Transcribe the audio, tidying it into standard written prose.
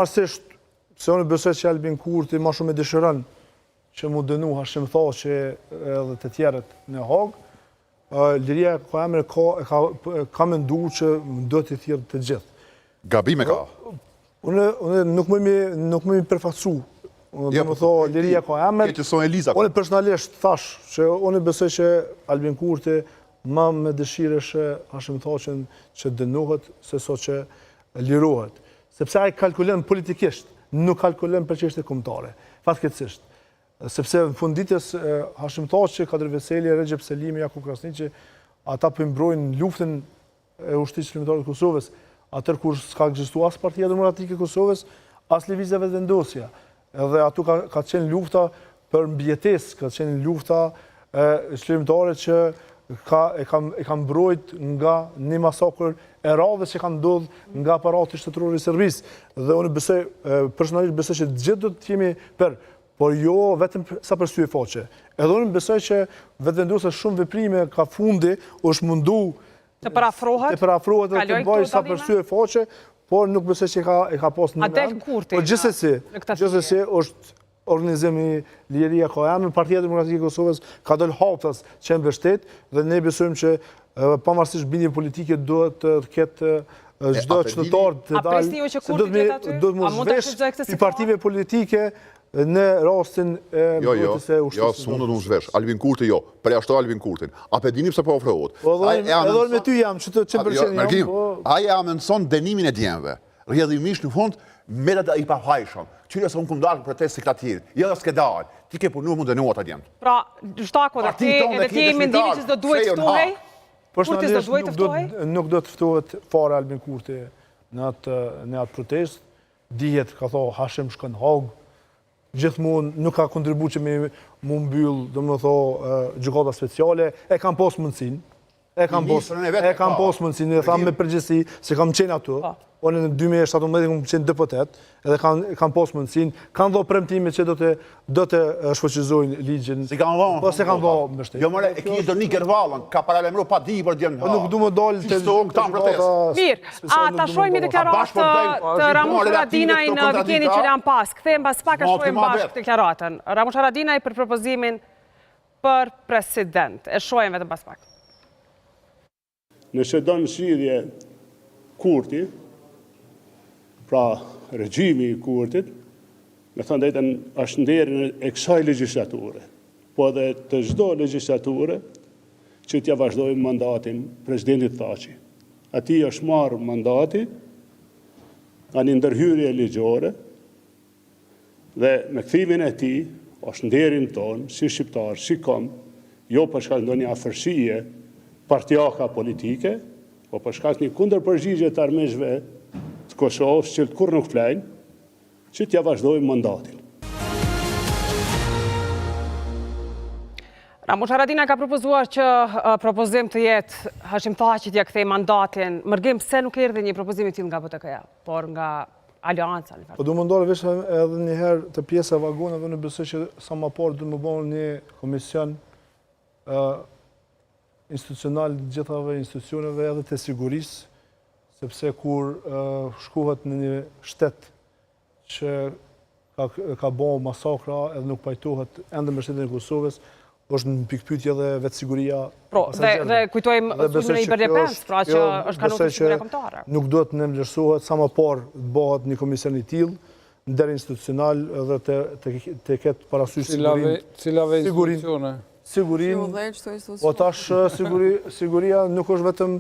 Parsisht, se unë besoj që Albin Kurti ma shumë e dëshiron që mu dënu Hashim Thaçi edhe të tjerët në Hagë, Liria e Koha Emre ka mendu që do t'i thirrë të gjithë. Gabime ka? Unë nuk më mi përfaqësu. Dhe më tho, Liria e Koha Emre. Unë personalisht thash që unë besoj që Albin Kurti ma me dëshirëshe Hashim Thaçin që dënuhet se so që lirohet. Sepse ai kalkulon politikisht, nuk kalkulon për çështje kombëtare, fatkeqësisht. Sepse në funditës Hashim Thaçi, Kadri Veseli, Recep Selimi, Jakub Krasniqi, ata po mbrojnë luftën e ushtrisë shërbimtare të Kosovës, atër kur s'ka ekzistuar as Partia Demokratike e Kosovës, as Lëvizja Vetëvendosja. Edhe atu ka qenë lufta për mbjetesë, ka qenë lufta shërbimtare që e ka mbrojt nga një masakër e radhës që ka ndodhur nga aparati shtetëror i Serbisë. Dhe unë besoj, personalisht besoj që gjithë do të jemi por jo vetëm sa për sy e faqe. Edhe unë besoj që vetëvendosja shumë veprime ka fundi është mundu të parafrohet dhe të bëjë sa për sy e faqe, por nuk besoj që e ka pas në vend. Por gjithsesi është organizimi Liria e Koha Emre, Partia Demokratike e Kosovës ka dalë haptas që e mbështet dhe ne besojmë që pavarësisht bindjeve politike duhet të ketë çdo qytetar të dalë, se do të mos zhvesh i partive politike në rastin e mbrojtjes së ushtrisë. Jo, s'mund të zhvesh. Albin Kurti jo, përjashtoi Albin Kurtin. A pe dini pse po ofrohet? Edhe me ty jam, 100% jam. Ai amenson dënimin e djemve. Rrjedhimisht në fund metat i pafajshëm. Qyre se unë këmë dalë në protest si këta tjirë. Jo dhe s'ke dalë. Ti ke punu mu dënuat a djemë. Pra, Shtako, edhe ti e mendimi që s'do duhet të ftohej? Kurti s'do duhet të ftohej? Nuk do të ftohet fare Albin Kurti në atë protest. Dihet, ka tho, Hashim shkon Hagë. Gjithmonë nuk ka kontribu që me mu mbyll, do më tho, gjykata speciale. E kam pos mundësin. E kam pos mundësin, e tham me përgjithësi, se kam qenë ato. Unë në 2017 kam qenë deputet, edhe kam pos mundësin. Kanë dho premtime që do të shfuqizojnë ligjin. Si kanë dho? Po se kanë dho mbështet. Jo mëre, e kishë do një gërvalën, ka paralemru pa di për djenë ha. Nuk du më dollë të Mirë, a ta shojmë i deklarat të Ramush Haradinaj në vikendin që janë pas. Kthejmë pas pak a shojmë bashkë deklaratën. Ramush Haradinaj për propozimin për president. E shojmë vetëm pas pak. Nëse donë zgjidhje Kurti, pra regjimi i Kurtit, me thënë drejtën është nderin e kësaj legjislature, po edhe të çdo legjislature që t'ja vazhdojmë mandatin presidentit Thaçi. Atij është marrë mandati nga një ndërhyrje ligjore dhe me kthimin e tij është nderin tonë si shqiptar, si kom, jo për shkak ndonjë afërsie partijaka politike, po për shkak një kundërpërgjigje të armiqve të Kosovës që kur nuk flajnë, që t'ja vazhdojmë mandatin. Ramush Haradinaj ka propozuar që propozim të jetë Hashim Thaçi t'ja kthej mandatin. Mërgim, pse nuk erdhi një propozim i tillë nga BTK-ja, por nga Alianca? Po du më ndore vesh edhe njëherë të pjesë e vagoneve, në besoj që sa më parë du më bënë një komision institucional gjithave institucioneve edhe të sigurisë, sepse kur shkohet në një shtet që ka bo masakra edhe nuk pajtohet ende me shtetin e Kosovës, është në pikpyetje dhe vetë siguria. Dhe kujtojmë sulmin e Iberlepens, pra që është kanuar siguria kombëtare. Nuk duhet në vlerësohet, sa më parë të bëhet një komision i tillë, interinstitucional dhe të ketë parasysh Cilave institucione? Sigurin, po tash siguria nuk është vetëm